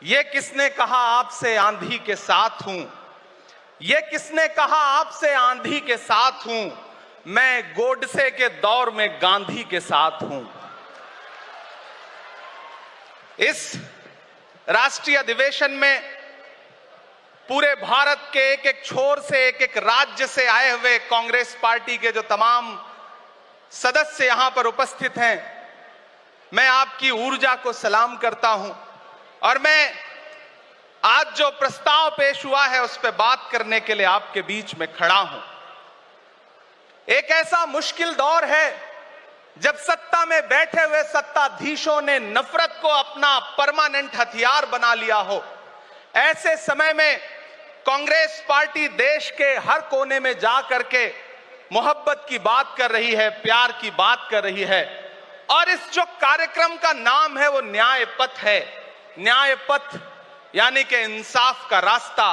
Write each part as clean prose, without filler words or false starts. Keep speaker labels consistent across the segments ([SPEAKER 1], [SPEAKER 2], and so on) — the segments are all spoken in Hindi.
[SPEAKER 1] ये किसने कहा आपसे आंधी के साथ हूं? ये किसने कहा आपसे आंधी के साथ हूं? मैं गोडसे के दौर में गांधी के साथ हूं। इस राष्ट्रीय अधिवेशन में पूरे भारत के एक एक छोर से, एक एक राज्य से आए हुए कांग्रेस पार्टी के जो तमाम सदस्य यहां पर उपस्थित हैं, मैं आपकी ऊर्जा को सलाम करता हूं और मैं आज जो प्रस्ताव पेश हुआ है उस पर बात करने के लिए आपके बीच में खड़ा हूं। एक ऐसा मुश्किल दौर है जब सत्ता में बैठे हुए सत्ताधीशों ने नफरत को अपना परमानेंट हथियार बना लिया हो। ऐसे समय में कांग्रेस पार्टी देश के हर कोने में जा करके मोहब्बत की बात कर रही है, प्यार की बात कर रही है और इस जो कार्यक्रम का नाम है वो न्याय पथ है। न्याय पथ यानी कि इंसाफ का रास्ता,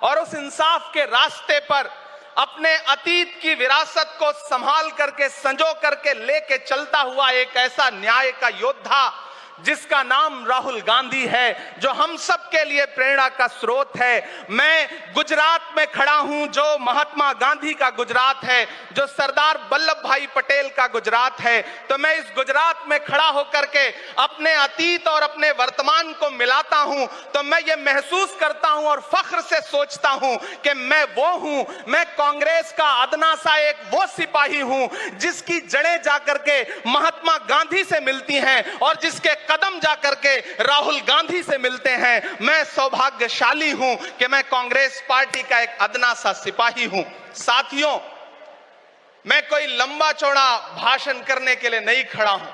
[SPEAKER 1] और उस इंसाफ के रास्ते पर अपने अतीत की विरासत को संभाल करके, संजो करके लेके चलता हुआ एक ऐसा न्याय का योद्धा जिसका नाम राहुल गांधी है, जो हम सब के लिए प्रेरणा का स्रोत है। मैं गुजरात में खड़ा हूं, जो महात्मा गांधी का गुजरात है, जो सरदार वल्लभ भाई पटेल का गुजरात है। तो मैं इस गुजरात में खड़ा होकर के अपने अतीत और अपने वर्तमान को मिलाता हूं तो मैं ये महसूस करता हूं और फख्र से सोचता हूं कि मैं वो हूं, मैं कांग्रेस का अदना सा एक वो सिपाही हूं जिसकी जड़ें जाकर के महात्मा गांधी से मिलती हैं और जिसके कदम जाकर के राहुल गांधी से मिलते हैं। मैं सौभाग्यशाली हूं कि मैं कांग्रेस पार्टी का एक अदना सा सिपाही हूं। साथियों, मैं कोई लंबा चौड़ा भाषण करने के लिए नहीं खड़ा हूं,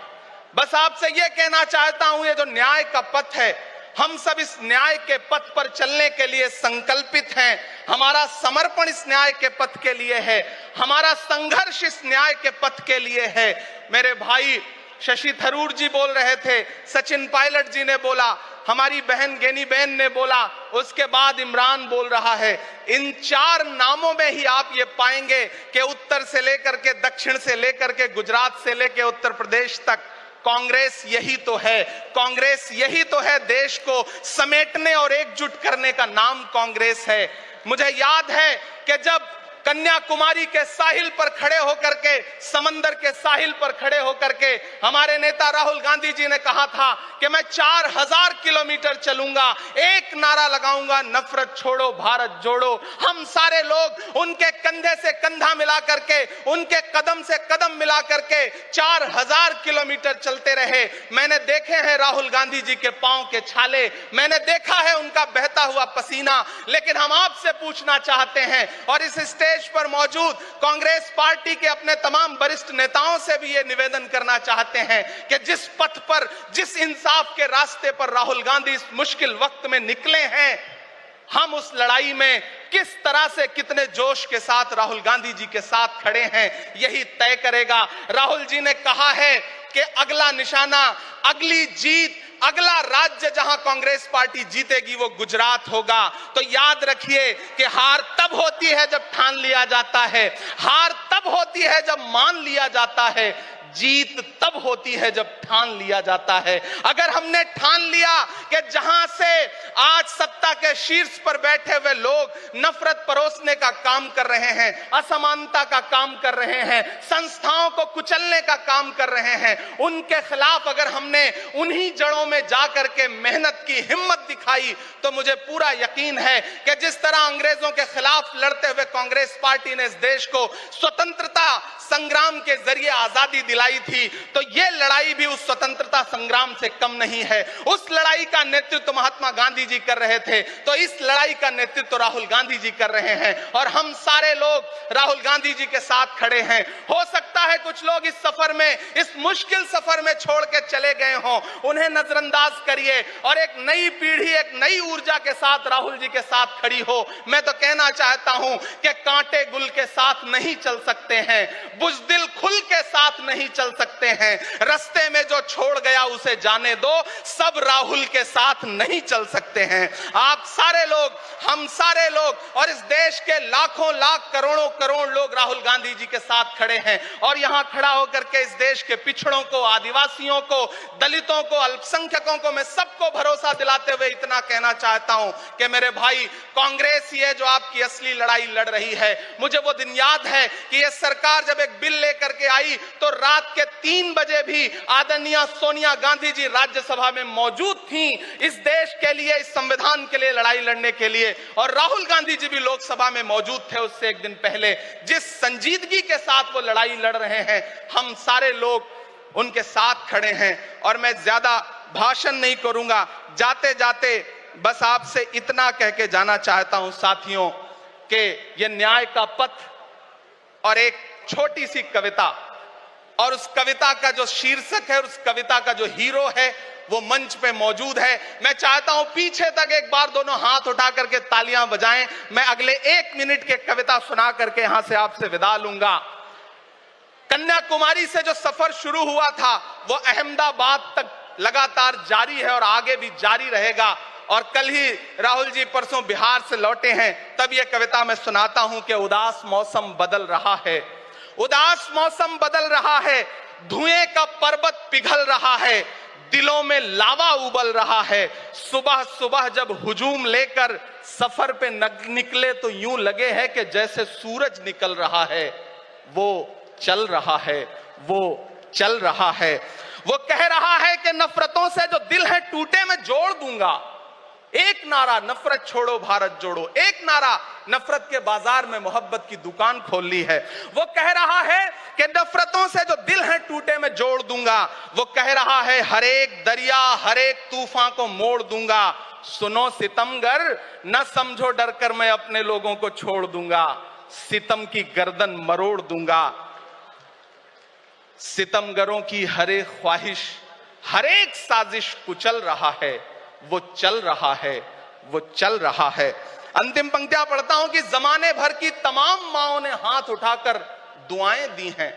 [SPEAKER 1] बस आपसे यह कहना चाहता हूं, ये जो न्याय का पथ है, हम सब इस न्याय के पथ पर चलने के लिए संकल्पित हैं। हमारा समर्पण इस न्याय के पथ के लिए है, हमारा संघर्ष इस न्याय के पथ के लिए है। मेरे भाई शशि थरूर जी बोल रहे थे, सचिन पायलट जी ने बोला, हमारी बहन गेनी बहन ने बोला, उसके बाद इमरान बोल रहा है। इन चार नामों में ही आप ये पाएंगे कि उत्तर से लेकर के, दक्षिण से लेकर के, गुजरात से लेकर उत्तर प्रदेश तक कांग्रेस यही तो है। कांग्रेस यही तो है, देश को समेटने और एकजुट करने का नाम कांग्रेस है। मुझे याद है कि जब कन्याकुमारी के साहिल पर खड़े होकर के, समंदर के साहिल पर खड़े होकर के हमारे नेता राहुल गांधी जी ने कहा था कि मैं 4000 किलोमीटर चलूंगा, एक नारा लगाऊंगा, नफरत छोड़ो भारत जोड़ो। हम सारे लोग उनके कंधे से कंधा मिला करके, उनके कदम से कदम मिला करके 4000 किलोमीटर चलते रहे। मैंने देखे हैं राहुल गांधी जी के पांव के छाले, मैंने देखा है उनका बहता हुआ पसीना। लेकिन हम आपसे पूछना चाहते हैं और इस स्टेज पर मौजूद कांग्रेस पार्टी के अपने तमाम वरिष्ठ नेताओं से भी ये निवेदन करना चाहते हैं कि जिस पथ पर, जिस इंसाफ के रास्ते पर राहुल गांधी इस मुश्किल वक्त में निकले हैं, हम उस लड़ाई में किस तरह से, कितने जोश के साथ राहुल गांधी जी के साथ खड़े हैं, यही तय करेगा। राहुल जी ने कहा है कि अगला निशाना, अगली जीत, अगला राज्य जहां कांग्रेस पार्टी जीतेगी वो गुजरात होगा। तो याद रखिए कि हार तब होती है जब ठान लिया जाता है, हार तब होती है जब मान लिया जाता है, जीत तब होती है जब ठान लिया जाता है। अगर हमने ठान लिया कि जहां से आज सत्ता के शीर्ष पर बैठे हुए लोग नफरत परोसने का काम कर रहे हैं, असमानता का काम कर रहे हैं, संस्थाओं को कुचलने का काम कर रहे हैं, उनके खिलाफ अगर हमने उन्हीं जड़ों में जाकर के मेहनत की हिम्मत दिखाई तो मुझे पूरा यकीन है कि जिस तरह अंग्रेजों के खिलाफ लड़ते हुए कांग्रेस पार्टी ने इस देश को स्वतंत्रता संग्राम के जरिए आजादी दिलाई थी, तो यह लड़ाई भी उस स्वतंत्रता संग्राम से कम नहीं है। उस लड़ाई का नेतृत्व महात्मा गांधी जी कर रहे थे, तो इस लड़ाई का नेतृत्व राहुल गांधी जी कर रहे हैं और हम सारे लोग राहुल गांधी जी के साथ खड़े हैं। हो सकता है कुछ लोग इस सफर में, इस मुश्किल सफर में छोड़ के चले गए हों, उन्हें नजरअंदाज करिए और एक नई पीढ़ी, एक नई ऊर्जा के साथ राहुल जी के साथ खड़ी हो। मैं तो कहना चाहता हूं कि कांटे गुल के साथ नहीं चल सकते हैं, बुज़दिल खुल के साथ नहीं चल सकते हैं, रास्ते में जो छोड़ गया उसे जाने दो, सब राहुल के साथ नहीं चल सकते हैं। आप सारे लोग, हम सारे लोग और इस देश के लाखों लाख करोड़ों करोड़ लोग राहुल गांधी जी के साथ खड़े हैं और यहां खड़ा होकर के इस देश के पिछड़ों को, आदिवासियों को, दलितों को, अल्पसंख्यकों को मैं सबको भरोसा दिलाते हुए इतना कहना चाहता हूं कि मेरे भाई, कांग्रेस ही है जो आपकी असली लड़ाई लड़ रही है। मुझे वो दिन याद है कि यह सरकार जब एक बिल लेकर के आई तो रात के 3 बजे भी आदरणीय सोनिया गांधी जी राज्यसभा में मौजूद थी इस देश के लिए, इस संविधान के लिए लड़ाई लड़ने के लिए। और राहुल गांधी जी भी लोकसभा में मौजूद थे उससे एक दिन पहले। जिस संजीदगी के साथ वो लड़ाई लड़ रहे हैं, हम सारे लोग उनके साथ खड़े हैं। और मैं ज्यादा भाषण नहीं करूंगा, जाते जाते बस आपसे इतना कह के जाना चाहता हूं साथियों कि यह न्याय का पथ और एक छोटी सी कविता, और उस कविता का जो शीर्षक है, उस कविता का जो हीरो है वो मंच पे मौजूद है। मैं चाहता हूं पीछे तक एक बार दोनों हाथ उठा करके तालियां बजाएं। मैं अगले 1 मिनट के कविता सुना करके यहां से आपसे विदा लूंगा। कन्याकुमारी से जो सफर शुरू हुआ था वो अहमदाबाद तक लगातार जारी है और आगे भी जारी रहेगा। और कल ही राहुल जी परसों बिहार से लौटे हैं, तब यह कविता मैं सुनाता हूं कि उदास मौसम बदल रहा है, उदास मौसम बदल रहा है, धुएं का पर्वत पिघल रहा है, दिलों में लावा उबल रहा है। सुबह सुबह जब हुजूम लेकर सफर पे निकले तो यूं लगे है कि जैसे सूरज निकल रहा है। वो चल रहा है, वो चल रहा है। वो कह रहा है कि नफरतों से जो दिल है टूटे मैं जोड़ दूंगा। एक नारा नफरत छोड़ो भारत जोड़ो, एक नारा नफरत के बाजार में मोहब्बत की दुकान खोल ली है। वो कह रहा है कि नफरतों से जो दिल है टूटे मैं जोड़ दूंगा। वो कह रहा है हर एक दरिया हर एक तूफान को मोड़ दूंगा। सुनो सितमगर न समझो डर कर मैं अपने लोगों को छोड़ दूंगा। सितम की गर्दन मरोड़ दूंगा। सितमगरों की हर एक ख्वाहिश हर एक साजिश कुचल रहा है। वो चल रहा है, वो चल रहा है। अंतिम पंक्तियां पढ़ता हूं कि जमाने भर की तमाम माओं ने हाथ उठाकर दुआएं दी हैं।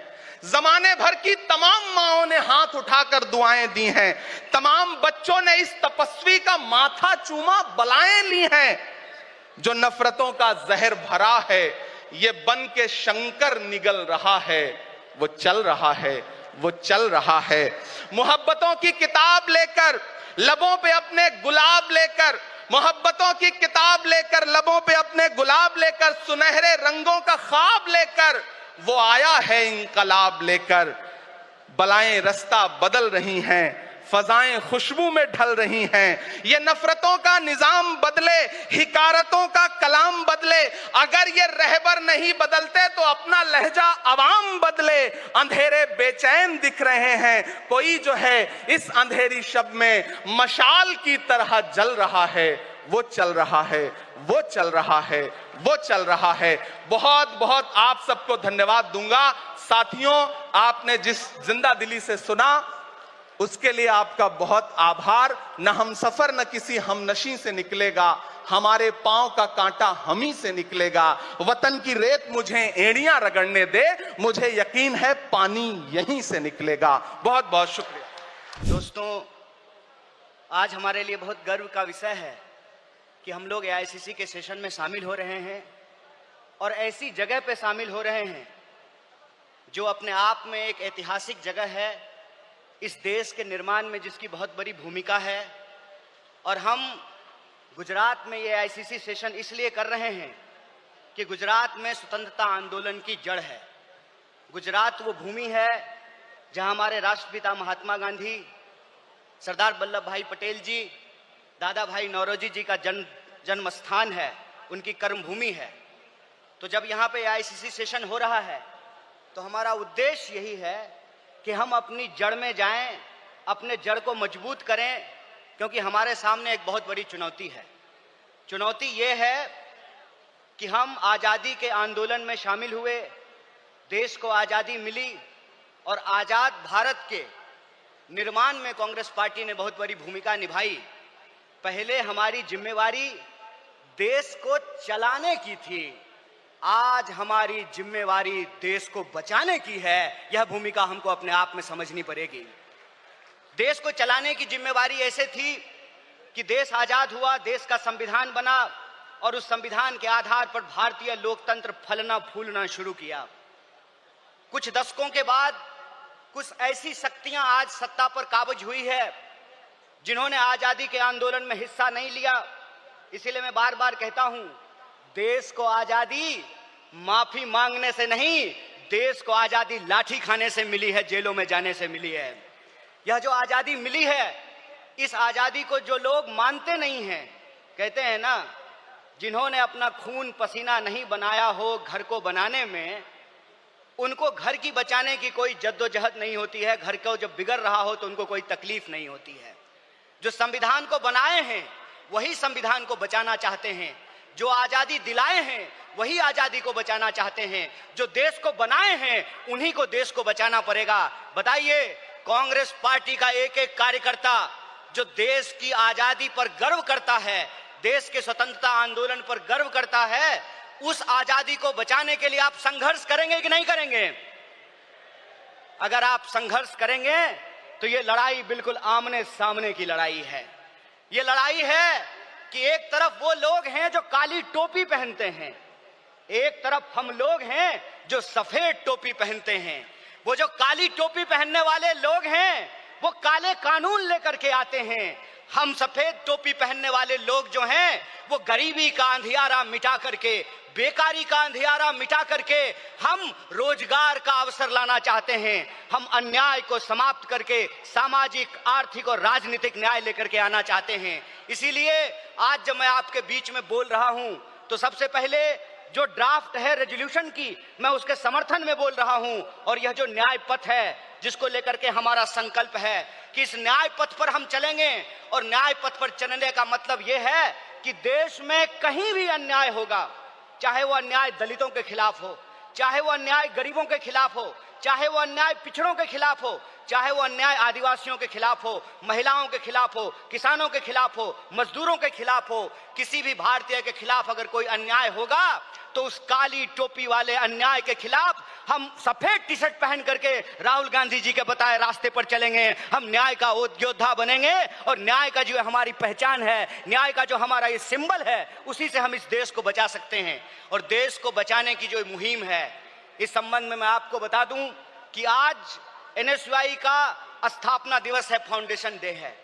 [SPEAKER 1] जमाने भर की तमाम माओं ने हाथ उठाकर दुआएं दी हैं। तमाम बच्चों ने इस तपस्वी का माथा चूमा, बलाएं ली हैं। जो नफरतों का जहर भरा है ये बन के शंकर निगल रहा है। वो चल रहा है, वो चल रहा है। मोहब्बतों की किताब लेकर लबों पे अपने गुलाब लेकर, मोहब्बतों की किताब लेकर लबों पे अपने गुलाब लेकर, सुनहरे रंगों का ख्वाब लेकर वो आया है इंकलाब लेकर। बलाएं रास्ता बदल रही हैं, फजाएं खुशबू में ढल रही हैं। ये नफरतों का निजाम बदले, हिकारतों का कलाम बदले। अगर ये रहबर नहीं बदलते तो अपना लहजा अवाम बदले। अंधेरे बेचैन दिख रहे हैं, कोई जो है इस अंधेरी शब में मशाल की तरह जल रहा है। वो चल रहा है, वो चल रहा है, वो चल रहा है। बहुत बहुत आप सबको धन्यवाद दूंगा। साथियों, आपने जिस जिंदा दिली से सुना उसके लिए आपका बहुत आभार। न हम सफर न किसी हमनशी से निकलेगा, हमारे पांव का कांटा हम ही से निकलेगा। वतन की रेत मुझे एड़ियां रगड़ने दे, मुझे यकीन है पानी यहीं से निकलेगा। बहुत बहुत शुक्रिया।
[SPEAKER 2] दोस्तों, आज हमारे लिए बहुत गर्व का विषय है कि हम लोग एआईसीसी के सेशन में शामिल हो रहे हैं और ऐसी जगह पे शामिल हो रहे हैं जो अपने आप में एक ऐतिहासिक जगह है, इस देश के निर्माण में जिसकी बहुत बड़ी भूमिका है। और हम गुजरात में ये एआईसीसी सेशन इसलिए कर रहे हैं कि गुजरात में स्वतंत्रता आंदोलन की जड़ है। गुजरात वो भूमि है जहां हमारे राष्ट्रपिता महात्मा गांधी, सरदार वल्लभ भाई पटेल जी, दादा भाई नौरोजी जी का जन्म स्थान है, उनकी कर्मभूमि है। तो जब यहाँ पे एआईसीसी सेशन हो रहा है तो हमारा उद्देश्य यही है कि हम अपनी जड़ में जाएं, अपने जड़ को मजबूत करें, क्योंकि हमारे सामने एक बहुत बड़ी चुनौती है। चुनौती ये है कि हम आज़ादी के आंदोलन में शामिल हुए, देश को आज़ादी मिली और आज़ाद भारत के निर्माण में कांग्रेस पार्टी ने बहुत बड़ी भूमिका निभाई। पहले हमारी जिम्मेवारी देश को चलाने की थी, आज हमारी जिम्मेवारी देश को बचाने की है। यह भूमिका हमको अपने आप में समझनी पड़ेगी। देश को चलाने की जिम्मेवारी ऐसे थी कि देश आजाद हुआ, देश का संविधान बना और उस संविधान के आधार पर भारतीय लोकतंत्र फलना फूलना शुरू किया। कुछ दशकों के बाद कुछ ऐसी शक्तियां आज सत्ता पर काबिज हुई है जिन्होंने आजादी के आंदोलन में हिस्सा नहीं लिया। इसीलिए मैं बार बार कहता हूं, देश को आजादी माफी मांगने से नहीं, देश को आजादी लाठी खाने से मिली है, जेलों में जाने से मिली है। यह जो आजादी मिली है, इस आजादी को जो लोग मानते नहीं हैं, कहते हैं ना, जिन्होंने अपना खून पसीना नहीं बनाया हो घर को बनाने में, उनको घर की बचाने की कोई जद्दोजहद नहीं होती है। घर को जब बिगड़ रहा हो तो उनको कोई तकलीफ नहीं होती है। जो संविधान को बनाए हैं वही संविधान को बचाना चाहते हैं। जो आजादी दिलाए हैं वही आजादी को बचाना चाहते हैं। जो देश को बनाए हैं उन्हीं को देश को बचाना पड़ेगा। बताइए, कांग्रेस पार्टी का एक एक कार्यकर्ता जो देश की आजादी पर गर्व करता है, देश के स्वतंत्रता आंदोलन पर गर्व करता है, उस आजादी को बचाने के लिए आप संघर्ष करेंगे कि नहीं करेंगे? अगर आप संघर्ष करेंगे तो ये लड़ाई बिल्कुल आमने सामने की लड़ाई है। ये लड़ाई है कि एक तरफ वो लोग हैं जो काली टोपी पहनते हैं, एक तरफ हम लोग हैं जो सफेद टोपी पहनते हैं। वो जो काली टोपी पहनने वाले लोग हैं वो काले कानून लेकर के आते हैं। हम सफेद टोपी पहनने वाले लोग जो हैं वो गरीबी का अंधियारा मिटा करके, बेकारी का अंधियारा मिटा करके हम रोजगार का अवसर लाना चाहते हैं। हम अन्याय को समाप्त करके सामाजिक, आर्थिक और राजनीतिक न्याय लेकर के आना चाहते हैं। इसीलिए आज जब मैं आपके बीच में बोल रहा हूं तो सबसे पहले जो ड्राफ्ट है रेजोल्यूशन की, मैं उसके समर्थन में बोल रहा हूं। और यह जो न्याय पथ है जिसको लेकर के हमारा संकल्प है कि इस न्याय पथ पर हम चलेंगे, और न्याय पथ पर चलने का मतलब यह है कि देश में कहीं भी अन्याय होगा, चाहे वो अन्याय दलितों के खिलाफ हो, चाहे वो अन्याय गरीबों के खिलाफ हो, चाहे वो अन्याय पिछड़ों के खिलाफ हो, चाहे वो अन्याय आदिवासियों के खिलाफ हो, महिलाओं के खिलाफ हो, किसानों के खिलाफ हो, मजदूरों के खिलाफ हो, किसी भी भारतीय के खिलाफ अगर कोई अन्याय होगा तो उस काली टोपी वाले अन्याय के खिलाफ हम सफेद टी शर्ट पहन करके राहुल गांधी जी के बताए रास्ते पर चलेंगे। हम न्याय का योद्धा बनेंगे और न्याय का जो हमारी पहचान है, न्याय का जो हमारा ये सिंबल है, उसी से हम इस देश को बचा सकते हैं। और देश को बचाने की जो मुहिम है, इस संबंध में मैं आपको बता दूं कि आज एनएसयूआई का स्थापना दिवस है, फाउंडेशन डे है।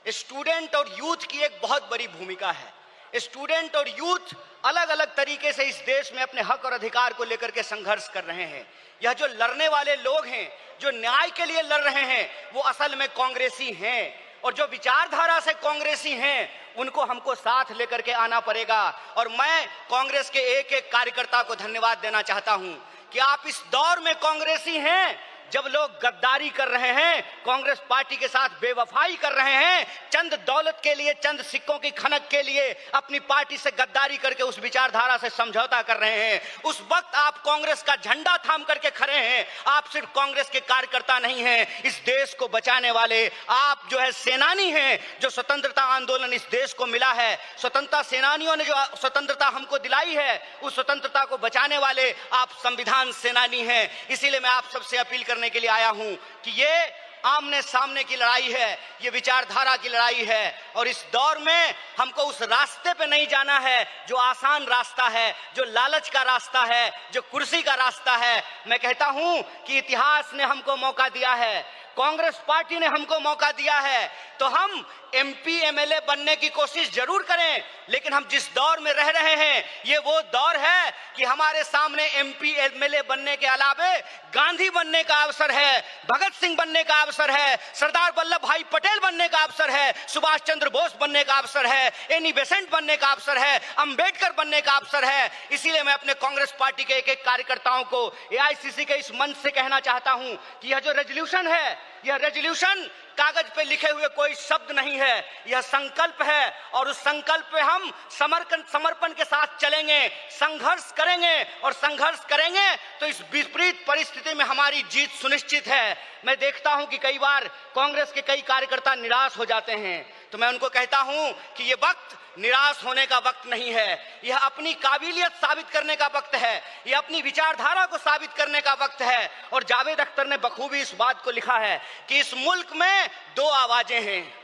[SPEAKER 2] स्टूडेंट और यूथ की एक बहुत बड़ी भूमिका है। स्टूडेंट और यूथ अलग अलग तरीके से इस देश में अपने हक और अधिकार को लेकर के संघर्ष कर रहे हैं। यह जो लड़ने वाले लोग हैं, जो न्याय के लिए लड़ रहे हैं, वो असल में कांग्रेसी हैं। और जो विचारधारा से कांग्रेसी हैं उनको हमको साथ लेकर के आना पड़ेगा। और मैं कांग्रेस के एक एक कार्यकर्ता को धन्यवाद देना चाहता हूं कि आप इस दौर में कांग्रेसी हैं जब लोग गद्दारी कर रहे हैं, कांग्रेस पार्टी के साथ बेवफाई कर रहे हैं, चंद दौलत के लिए, चंद सिक्कों की खनक के लिए अपनी पार्टी से गद्दारी करके उस विचारधारा से समझौता कर रहे हैं। उस वक्त आप कांग्रेस का झंडा थाम करके खड़े हैं। आप सिर्फ कांग्रेस के कार्यकर्ता नहीं हैं, इस देश को बचाने वाले आप जो है सेनानी हैं। जो स्वतंत्रता आंदोलन इस देश को मिला है, स्वतंत्रता सेनानियों ने जो स्वतंत्रता हमको दिलाई है, उस स्वतंत्रता को बचाने वाले आप संविधान सेनानी हैं। इसीलिए मैं आप सबसे अपील करने के लिए आया हूं कि ये आमने सामने की लड़ाई है, ये विचारधारा की लड़ाई है। और इस दौर में हमको उस रास्ते पे नहीं जाना है जो आसान रास्ता है, जो लालच का रास्ता है, जो कुर्सी का रास्ता है। मैं कहता हूं कि इतिहास ने हमको मौका दिया है, कांग्रेस पार्टी ने हमको मौका दिया है, तो हम एमपी एमएलए बनने की कोशिश जरूर करें। लेकिन हम जिस दौर में रह रहे हैं ये वो दौर है कि हमारे सामने एमपी एमएलए बनने के अलावे गांधी बनने का अवसर है, भगत सिंह बनने का अवसर है, सरदार वल्लभ भाई पटेल बनने का अवसर है, सुभाष चंद्र बोस बनने का अवसर है, एनी बेसेंट बनने का अवसर है, अंबेडकर बनने का अवसर है। इसीलिए मैं अपने कांग्रेस पार्टी के एक एक कार्यकर्ताओं को एआईसीसी के इस मंच से कहना चाहता हूं कि यह जो रेजोल्यूशन है, यह रेजोल्यूशन कागज पे लिखे हुए कोई शब्द नहीं है, यह संकल्प है। और उस संकल्प पे हम समर्पण के साथ चलेंगे, संघर्ष करेंगे। और संघर्ष करेंगे तो इस विपरीत परिस्थिति में हमारी जीत सुनिश्चित है। मैं देखता हूं कि कई बार कांग्रेस के कई कार्यकर्ता निराश हो जाते हैं, तो मैं उनको कहता हूं कि यह वक्त निराश होने का वक्त नहीं है, यह अपनी काबिलियत साबित करने का वक्त है, यह अपनी विचारधारा को साबित करने का वक्त है। और जावेद अख्तर ने बखूबी इस बात को लिखा है कि इस मुल्क में दो आवाजें हैं,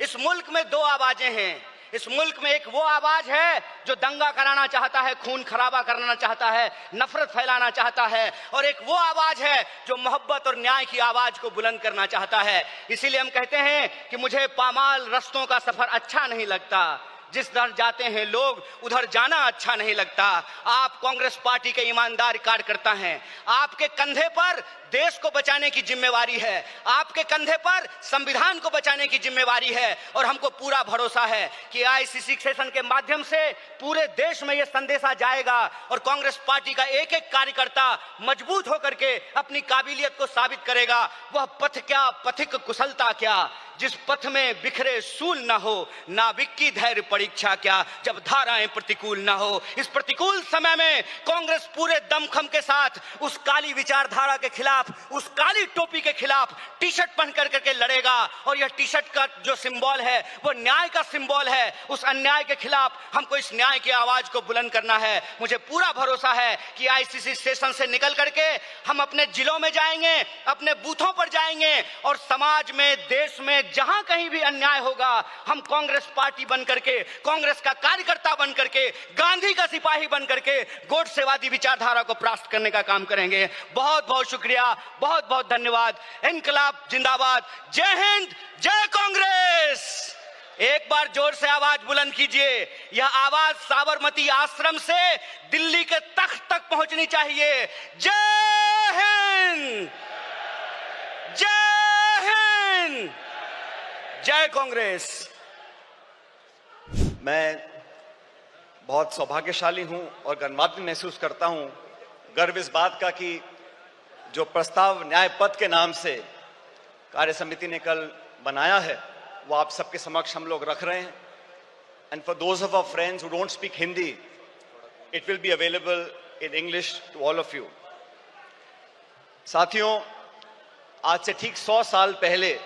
[SPEAKER 2] इस मुल्क में दो आवाजें हैं। इस मुल्क में एक वो आवाज है जो दंगा कराना चाहता है, खून खराबा करना चाहता है, नफरत फैलाना चाहता है, और एक वो आवाज है जो मोहब्बत और न्याय की आवाज को बुलंद करना चाहता है। इसीलिए हम कहते हैं कि मुझे पामाल रस्तों का सफर अच्छा नहीं लगता, जिस दर जाते हैं लोग उधर जाना अच्छा नहीं लगता। आप कांग्रेस पार्टी के ईमानदार कार्यकर्ता हैं, आपके कंधे पर देश को बचाने की जिम्मेवारी है, आपके कंधे पर संविधान को बचाने की जिम्मेवारी है, और हमको पूरा भरोसा है कि आईसीसी सेशन के माध्यम से पूरे देश में यह संदेशा जाएगा और कांग्रेस पार्टी का एक एक कार्यकर्ता मजबूत होकर के अपनी काबिलियत को साबित करेगा। वह पथ क्या, पथिक कुशलता क्या, जिस पथ में बिखरे सूल ना हो, नाविक की धैर्य परीक्षा क्या, जब धाराएं प्रतिकूल ना हो। इस प्रतिकूल समय में कांग्रेस पूरे दमखम के साथ उस काली विचारधारा के खिलाफ, उस काली टोपी के खिलाफ टी शर्ट पहन करके लड़ेगा, और यह टी शर्ट का जो सिंबल है वो न्याय का सिंबल है। उस अन्याय के खिलाफ हमको इस न्याय की आवाज को बुलंद करना है। मुझे पूरा भरोसा है कि आईसीसी सेशन से निकल करके हम अपने जिलों में जाएंगे, अपने बूथों पर जाएंगे, और समाज में, देश में जहां कहीं भी अन्याय होगा, हम कांग्रेस पार्टी बन करके, कांग्रेस का कार्यकर्ता बन करके, गांधी का सिपाही बन करके गोडसेवादी विचारधारा को परास्त करने का काम करेंगे। बहुत बहुत शुक्रिया, बहुत बहुत धन्यवाद। इनकलाब जिंदाबाद, जय हिंद, जय कांग्रेस। एक बार जोर से आवाज बुलंद कीजिए। यह आवाज साबरमती आश्रम से दिल्ली के तख्त तक पहुंचनी चाहिए। जय हिंद, जय हिंद, जय कांग्रेस।
[SPEAKER 3] मैं बहुत सौभाग्यशाली हूं और गर्वान्वित महसूस करता हूं, गर्व इस बात का कि जो प्रस्ताव न्याय पथ के नाम से कार्य समिति ने कल बनाया है वो आप सबके समक्ष हम लोग रख रहे हैं। And for those of our friends who don't speak Hindi, it will be available in English to all of you. साथियों, आज से ठीक 100 साल पहले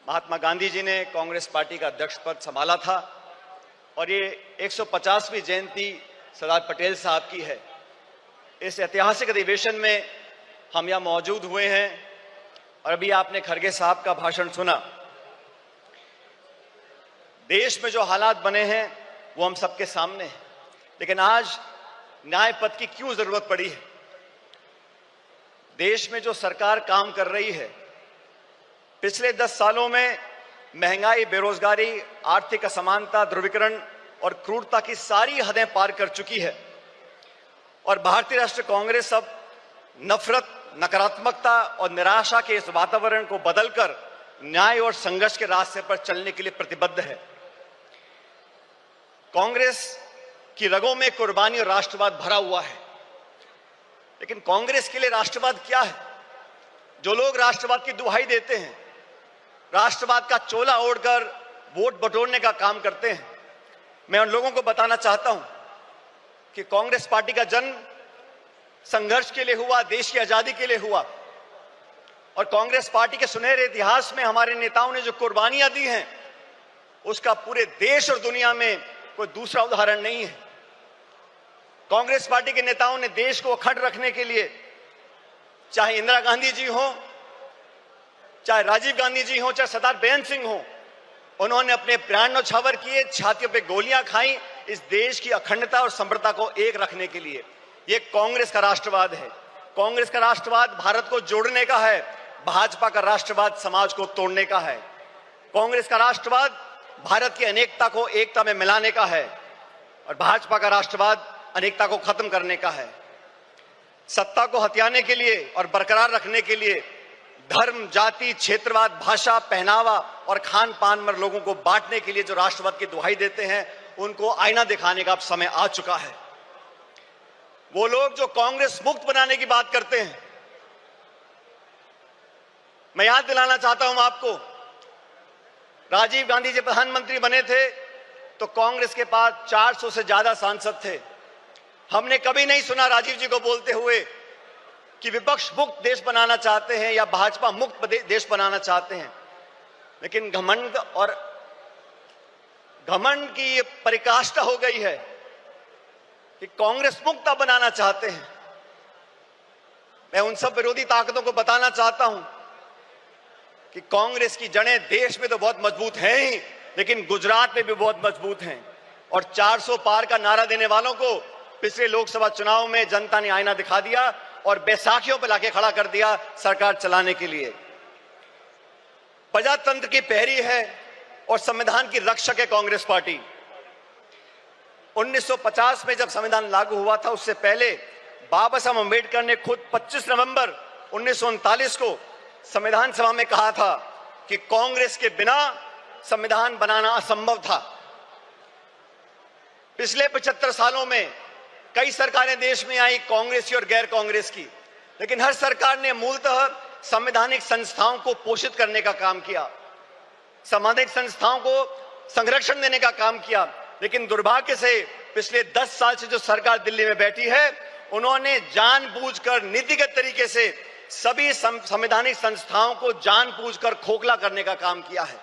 [SPEAKER 3] महात्मा गांधी जी ने कांग्रेस पार्टी का अध्यक्ष पद संभाला था, और ये 150वीं जयंती सरदार पटेल साहब की है। इस ऐतिहासिक अधिवेशन में हम यहाँ मौजूद हुए हैं, और अभी आपने खड़गे साहब का भाषण सुना। देश में जो हालात बने हैं वो हम सबके सामने हैं, लेकिन आज न्याय पथ की क्यों जरूरत पड़ी है? देश में जो सरकार काम कर रही है, पिछले 10 सालों में महंगाई, बेरोजगारी, आर्थिक असमानता, ध्रुवीकरण और क्रूरता की सारी हदें पार कर चुकी है, और भारतीय राष्ट्रीय कांग्रेस अब नफरत, नकारात्मकता और निराशा के इस वातावरण को बदलकर न्याय और संघर्ष के रास्ते पर चलने के लिए प्रतिबद्ध है। कांग्रेस की रगों में कुर्बानी और राष्ट्रवाद भरा हुआ है, लेकिन कांग्रेस के लिए राष्ट्रवाद क्या है? जो लोग राष्ट्रवाद की दुहाई देते हैं, राष्ट्रवाद का चोला ओढ़कर वोट बटोरने का काम करते हैं, मैं उन लोगों को बताना चाहता हूं कि कांग्रेस पार्टी का जन्म संघर्ष के लिए हुआ, देश की आजादी के लिए हुआ, और कांग्रेस पार्टी के सुनहरे इतिहास में हमारे नेताओं ने जो कुर्बानियां दी हैं उसका पूरे देश और दुनिया में कोई दूसरा उदाहरण नहीं है। कांग्रेस पार्टी के नेताओं ने देश को अखंड रखने के लिए, चाहे इंदिरा गांधी जी हो, चाहे राजीव गांधी जी हो, चाहे सरदार बेअंत सिंह हो, उन्होंने अपने प्राण न्यौछावर किए, छातियों पे गोलियां खाई इस देश की अखंडता और समृद्धता को एक रखने के लिए। ये कांग्रेस का राष्ट्रवाद है। कांग्रेस का राष्ट्रवाद भारत को जोड़ने का है, भाजपा का राष्ट्रवाद समाज को तोड़ने का है। कांग्रेस का राष्ट्रवाद भारत की अनेकता को एकता में मिलाने का है, और भाजपा का राष्ट्रवाद अनेकता को खत्म करने का है। सत्ता को हथियाने के लिए और बरकरार रखने के लिए धर्म, जाति, क्षेत्रवाद, भाषा, पहनावा और खान पान में लोगों को बांटने के लिए जो राष्ट्रवाद की दुहाई देते हैं, उनको आईना दिखाने का अब समय आ चुका है। वो लोग जो कांग्रेस मुक्त बनाने की बात करते हैं, मैं याद दिलाना चाहता हूं आपको, राजीव गांधी जी प्रधानमंत्री बने थे तो कांग्रेस के पास 400 से ज्यादा सांसद थे। हमने कभी नहीं सुना राजीव जी को बोलते हुए कि विपक्ष मुक्त देश बनाना चाहते हैं या भाजपा मुक्त देश बनाना चाहते हैं। लेकिन घमंड की ये परिकाष्ठा हो गई है कि कांग्रेस मुक्त बनाना चाहते हैं। मैं उन सब विरोधी ताकतों को बताना चाहता हूं कि कांग्रेस की जड़ें देश में तो बहुत मजबूत हैं ही, लेकिन गुजरात में भी बहुत मजबूत हैं। और 400 पार का नारा देने वालों को पिछले लोकसभा चुनाव में जनता ने आईना दिखा दिया और बैसाखियों पर लाके खड़ा कर दिया सरकार चलाने के लिए। प्रजातंत्र की पहरी है और संविधान की रक्षक है कांग्रेस पार्टी। 1950 में जब संविधान लागू हुआ था, उससे पहले बाबा साहब अम्बेडकर ने खुद 25 नवंबर 1939 को संविधान सभा में कहा था कि कांग्रेस के बिना संविधान बनाना असंभव था। पिछले 75 सालों में कई सरकारें देश में आई, कांग्रेस की और गैर कांग्रेस की, लेकिन हर सरकार ने मूलतः संवैधानिक संस्थाओं को पोषित करने का काम किया, संवैधानिक संस्थाओं को संरक्षण देने का काम किया। लेकिन दुर्भाग्य से पिछले 10 साल से जो सरकार दिल्ली में बैठी है, उन्होंने जानबूझकर नीतिगत तरीके से सभी संवैधानिक संस्थाओं को जानबूझकर खोखला करने का काम किया है,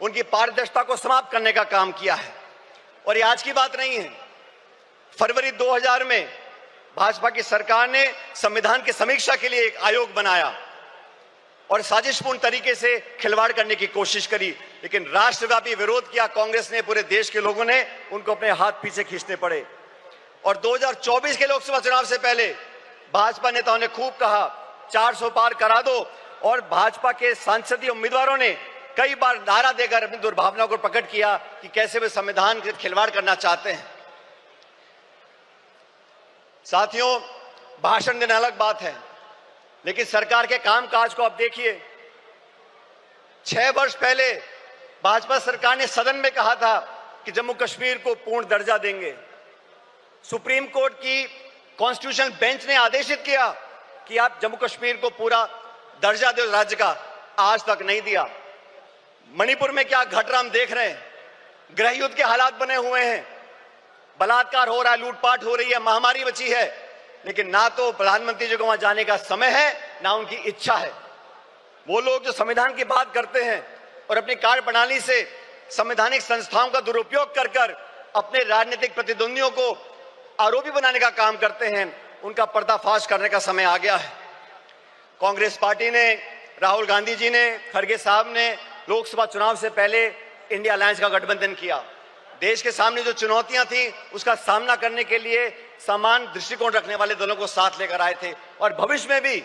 [SPEAKER 3] उनकी पारदर्शिता को समाप्त करने का काम किया है। और ये आज की बात नहीं है। फरवरी 2000 में भाजपा की सरकार ने संविधान की समीक्षा के लिए एक आयोग बनाया और साजिशपूर्ण तरीके से खिलवाड़ करने की कोशिश करी, लेकिन राष्ट्रव्यापी विरोध किया कांग्रेस ने, पूरे देश के लोगों ने उनको अपने हाथ पीछे खींचने पड़े। और 2024 के लोकसभा चुनाव से पहले भाजपा नेताओं ने खूब कहा 400 पार करा दो, और भाजपा के सांसदीय उम्मीदवारों ने कई बार नारा देकर अपनी दुर्भावना को प्रकट किया कि कैसे वे संविधान के खिलवाड़ करना चाहते हैं। साथियों, भाषण देना अलग बात है, लेकिन सरकार के कामकाज को आप देखिए। 6 वर्ष पहले भाजपा सरकार ने सदन में कहा था कि जम्मू कश्मीर को पूर्ण दर्जा देंगे। सुप्रीम कोर्ट की कॉन्स्टिट्यूशनल बेंच ने आदेशित किया कि आप जम्मू कश्मीर को पूरा दर्जा दो राज्य का, आज तक नहीं दिया। मणिपुर में क्या घट रहा हम देख रहे हैं, गृह युद्ध के हालात बने हुए हैं, बलात्कार हो रहा है, लूटपाट हो रही है, महामारी बची है, लेकिन ना तो प्रधानमंत्री जी को वहां जाने का समय है, ना उनकी इच्छा है। वो लोग जो संविधान की बात करते हैं और अपनी कार्य प्रणाली से संवैधानिक संस्थाओं का दुरुपयोग कर कर अपने राजनीतिक प्रतिद्वंदियों को आरोपी बनाने का काम करते हैं, उनका पर्दाफाश करने का समय आ गया है। कांग्रेस पार्टी ने, राहुल गांधी जी ने, खड़गे साहब ने लोकसभा चुनाव से पहले इंडिया अलायंस का गठबंधन किया। देश के सामने जो चुनौतियां थी उसका सामना करने के लिए समान दृष्टिकोण रखने वाले दलों को साथ लेकर आए थे, और भविष्य में भी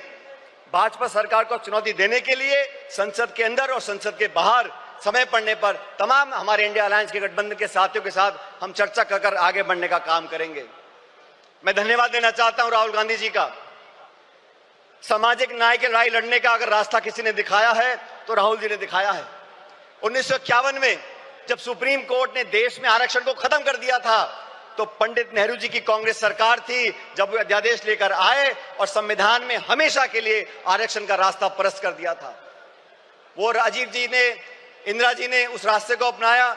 [SPEAKER 3] भाजपा सरकार को चुनौती देने के लिए संसद के अंदर और संसद के बाहर समय पड़ने पर तमाम हमारे इंडिया अलायंस के गठबंधन के साथियों के साथ हम चर्चा कर आगे बढ़ने का काम करेंगे। मैं धन्यवाद देना चाहता हूं राहुल गांधी जी का। सामाजिक न्याय की लड़ाई लड़ने का अगर रास्ता किसी ने दिखाया है तो राहुल जी ने दिखाया है। 1951 में जब सुप्रीम कोर्ट ने देश में आरक्षण को खत्म कर दिया था, तो पंडित नेहरू जी की कांग्रेस सरकार थी जब वो अध्यादेश लेकर आए और संविधान में हमेशा के लिए आरक्षण का रास्ता परस्त कर दिया था। वो राजीव जी ने, इंदिरा जी ने उस रास्ते को अपनाया,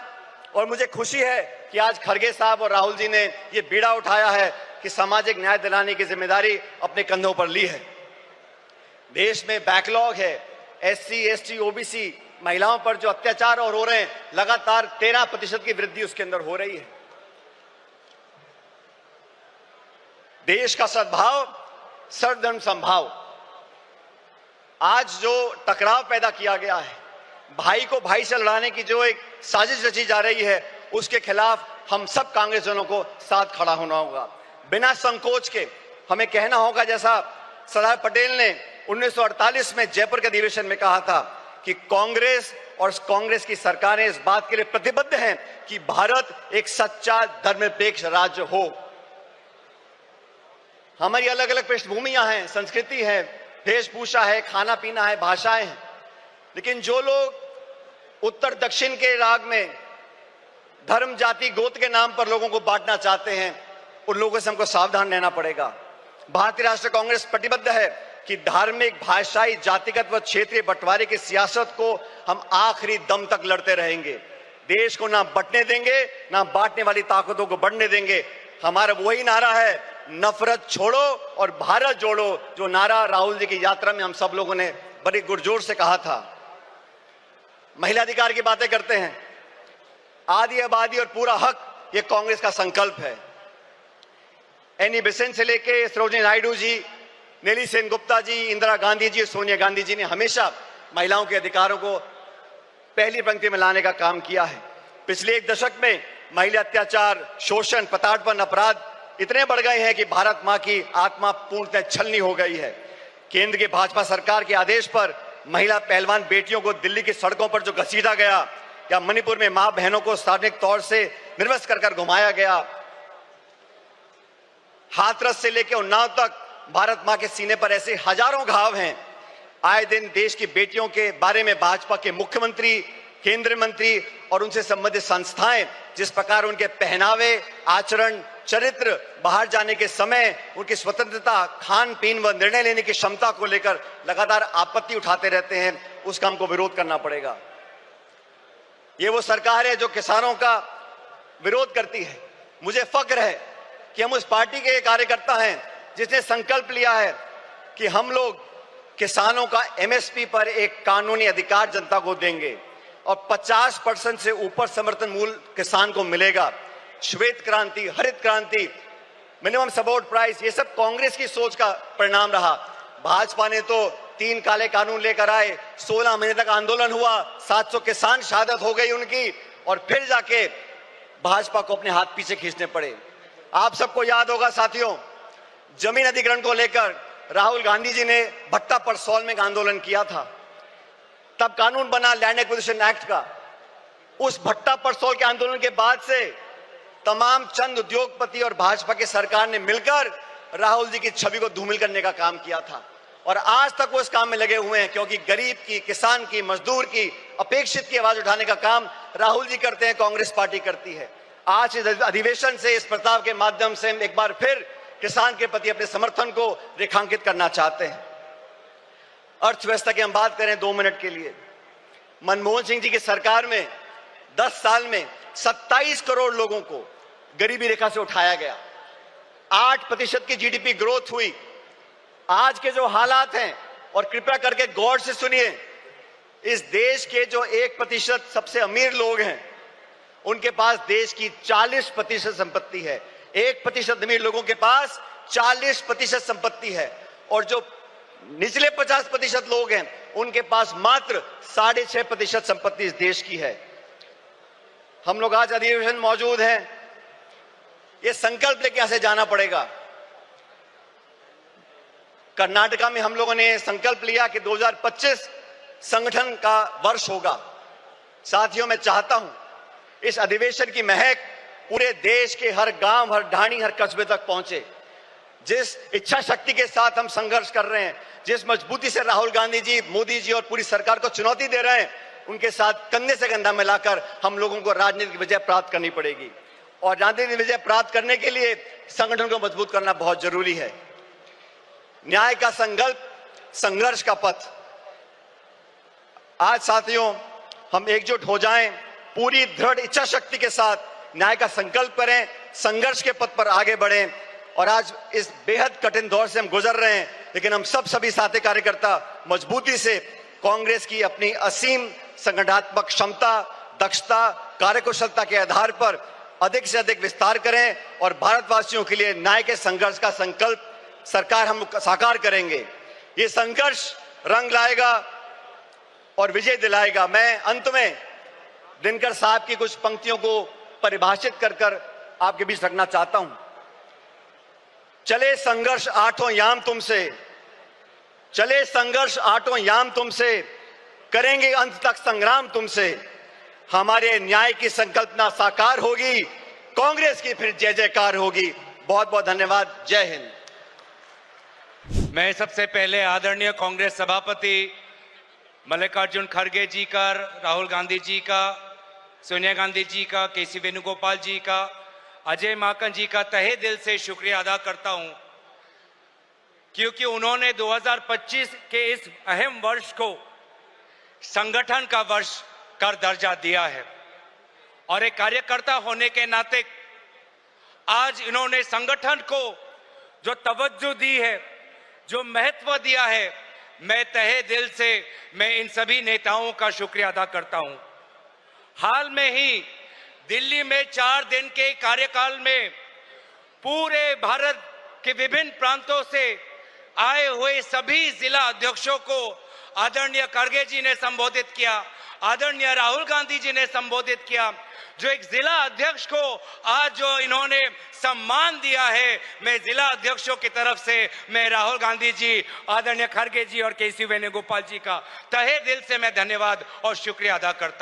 [SPEAKER 3] और मुझे खुशी है कि आज खड़गे साहब और राहुल जी ने ये बीड़ा उठाया है कि सामाजिक न्याय दिलाने की जिम्मेदारी अपने कंधों पर ली है। देश में बैकलॉग है, SC, ST, OBC महिलाओं पर जो अत्याचार और हो रहे हैं, लगातार 13% की वृद्धि उसके अंदर हो रही है। देश का सद्भाव, सर्वधर्म समभाव। आज जो टकराव पैदा किया गया है, भाई को भाई से लड़ाने की जो एक साजिश रची जा रही है, उसके खिलाफ हम सब कांग्रेसजनों को साथ खड़ा होना होगा। बिना संकोच के हमें कहना होगा, जैसा सरदार पटेल ने 1948 में जयपुर के अधिवेशन में कहा था कि कांग्रेस और कांग्रेस की सरकारें इस बात के लिए प्रतिबद्ध हैं कि भारत एक सच्चा धर्मनिरपेक्ष राज्य हो। हमारी अलग अलग पृष्ठभूमियां हैं, संस्कृति है, वेशभूषा है, खाना पीना है, भाषाएं हैं, लेकिन जो लोग उत्तर दक्षिण के राग में धर्म, जाति, गोत्र के नाम पर लोगों को बांटना चाहते हैं, उन लोगों से हमको सावधान रहना पड़ेगा। भारतीय राष्ट्रीय कांग्रेस प्रतिबद्ध है कि धार्मिक, भाषाई, जातिगत व क्षेत्रीय बंटवारे की सियासत को हम आखिरी दम तक लड़ते रहेंगे। देश को ना बंटने देंगे, ना बांटने वाली ताकतों को बढ़ने देंगे। हमारा वही नारा है, नफरत छोड़ो और भारत जोड़ो, जो नारा राहुल जी की यात्रा में हम सब लोगों ने बड़ी गुरजोर से कहा था। महिला अधिकार की बातें करते हैं, आदि आबादी और पूरा हक, ये कांग्रेस का संकल्प है। एनी बेसेंट से लेके सरोजिनी नायडू जी, नेली सेनगुप्ता जी, इंदिरा गांधी जी, सोनिया गांधी जी ने हमेशा महिलाओं के अधिकारों को पहली पंक्ति में लाने का काम किया है। पिछले एक दशक में महिला अत्याचार, शोषण, प्रताड़पन, अपराध इतने बढ़ गए हैं कि भारत मां की आत्मा पूर्णतः छलनी हो गई है। केंद्र की भाजपा सरकार के आदेश पर महिला पहलवान बेटियों को दिल्ली की सड़कों पर जो घसीटा गया, या मणिपुर में मां बहनों को सार्वजनिक तौर से निर्वस्त्र कर घुमाया गया, हाथरस से लेकर उन्नाव तक भारत मां के सीने पर ऐसे हजारों घाव हैं। आए दिन देश की बेटियों के बारे में भाजपा के मुख्यमंत्री, केंद्रीय मंत्री और उनसे संबंधित संस्थाएं जिस प्रकार उनके पहनावे, आचरण, चरित्र, बाहर जाने के समय उनकी स्वतंत्रता, खान पीन व निर्णय लेने की क्षमता को लेकर लगातार आपत्ति उठाते रहते हैं, उसका हमको विरोध करना पड़ेगा। ये वो सरकार है जो किसानों का विरोध करती है। मुझे फक्र है कि हम उस पार्टी के कार्यकर्ता हैं जिसने संकल्प लिया है कि हम लोग किसानों का एमएसपी पर एक कानूनी अधिकार जनता को देंगे और 50% से ऊपर समर्थन मूल्य किसान को मिलेगा। श्वेत क्रांति, हरित क्रांति, मिनिमम सपोर्ट प्राइस, ये सब कांग्रेस की सोच का परिणाम रहा। भाजपा ने तो 3 काले कानून लेकर आए, 16 महीने तक आंदोलन हुआ, 700 किसान शहादत हो गई उनकी, और फिर जाके भाजपा को अपने हाथ पीछे खींचने पड़े। आप सबको याद होगा साथियों, जमीन अधिग्रहण को लेकर राहुल गांधी जी ने भट्टा परसौल में एक आंदोलन किया था। तब कानून बना लैंड एक्विजिशन एक्ट का। उस भट्टा परसौल के आंदोलन के बाद से तमाम चंद उद्योगपति और भाजपा की सरकार ने मिलकर राहुल जी की छवि को धूमिल करने का काम किया था, और आज तक वो इस काम में लगे हुए हैं, क्योंकि गरीब की, किसान की, मजदूर की, अपेक्षित की आवाज उठाने का काम राहुल जी करते हैं, कांग्रेस पार्टी करती है। आज इस अधिवेशन से, इस प्रस्ताव के माध्यम से हम एक बार फिर किसान के प्रति अपने समर्थन को रेखांकित करना चाहते हैं। अर्थव्यवस्था की हम बात करें 2 मिनट के लिए। मनमोहन सिंह जी की सरकार में 10 साल में 27 करोड़ लोगों को गरीबी रेखा से उठाया गया, 8% की जीडीपी ग्रोथ हुई। आज के जो हालात हैं, और कृपया करके गौर से सुनिए, इस देश के जो 1% सबसे अमीर लोग हैं उनके पास देश की 40% संपत्ति है। 1% अमीर लोगों के पास 40% संपत्ति है, और जो निचले 50% लोग हैं उनके पास मात्र 6.5% संपत्ति इस देश की है। हम लोग आज अधिवेशन मौजूद हैं, ये संकल्प लेके यहां से जाना पड़ेगा। कर्नाटका में हम लोगों ने संकल्प लिया कि 2025 संगठन का वर्ष होगा। साथियों, मैं चाहता हूं इस अधिवेशन की महक पूरे देश के हर गांव, हर ढाणी, हर कस्बे तक पहुंचे। जिस इच्छा शक्ति के साथ हम संघर्ष कर रहे हैं, जिस मजबूती से राहुल गांधी जी, मोदी जी और पूरी सरकार को चुनौती दे रहे हैं, उनके साथ कंधे से कंधा मिलाकर हम लोगों को राजनीतिक विजय प्राप्त करनी पड़ेगी। और राजनीतिक विजय प्राप्त करने के लिए संगठन को मजबूत करना बहुत जरूरी है। न्याय का संकल्प, संघर्ष का पथ। आज साथियों, हम एकजुट हो जाएं, पूरी दृढ़ इच्छा शक्ति के साथ न्याय का संकल्प करें, संघर्ष के पथ पर आगे बढ़ें। और आज इस बेहद कठिन दौर से हम गुजर रहे हैं, लेकिन हम सभी साथी कार्यकर्ता मजबूती से कांग्रेस की अपनी असीम संगठनात्मक क्षमता, दक्षता, कार्यकुशलता के आधार पर अधिक से अधिक विस्तार करें, और भारतवासियों के लिए न्याय के संघर्ष का संकल्प सरकार हम साकार करेंगे। ये संघर्ष रंग लाएगा और विजय दिलाएगा। मैं अंत में दिनकर साहब की कुछ पंक्तियों को परिभाषित कर आपके बीच रखना चाहता हूं। चले संघर्ष आठों याम तुमसे, चले संघर्ष आठों याम तुमसे, करेंगे अंत तक संग्राम तुमसे। हमारे न्याय की संकल्पना साकार होगी, कांग्रेस की फिर जय जयकार होगी। बहुत बहुत धन्यवाद। जय हिंद।
[SPEAKER 4] मैं सबसे पहले आदरणीय कांग्रेस सभापति मल्लिकार्जुन खड़गे जी का, राहुल गांधी जी का, सोनिया गांधी जी का, केसी वेणुगोपाल जी का, अजय माकन जी का तहे दिल से शुक्रिया अदा करता हूं, क्योंकि उन्होंने 2025 के इस अहम वर्ष को संगठन का वर्ष कर दर्जा दिया है। और एक कार्यकर्ता होने के नाते आज इन्होंने संगठन को जो तवज्जो दी है, जो महत्व दिया है, मैं तहे दिल से मैं इन सभी नेताओं का शुक्रिया अदा करता हूं। हाल में ही दिल्ली में 4 दिन के कार्यकाल में पूरे भारत के विभिन्न प्रांतों से आए हुए सभी जिला अध्यक्षों को आदरणीय खड़गे जी ने संबोधित किया, आदरणीय राहुल गांधी जी ने संबोधित किया। जो एक जिला अध्यक्ष को आज जो इन्होंने सम्मान दिया है, मैं जिला अध्यक्षों की तरफ से मैं राहुल गांधी जी, आदरणीय खड़गे जी और केसी वेणुगोपाल जी का तहे दिल से मैं धन्यवाद और शुक्रिया अदा करता हूं।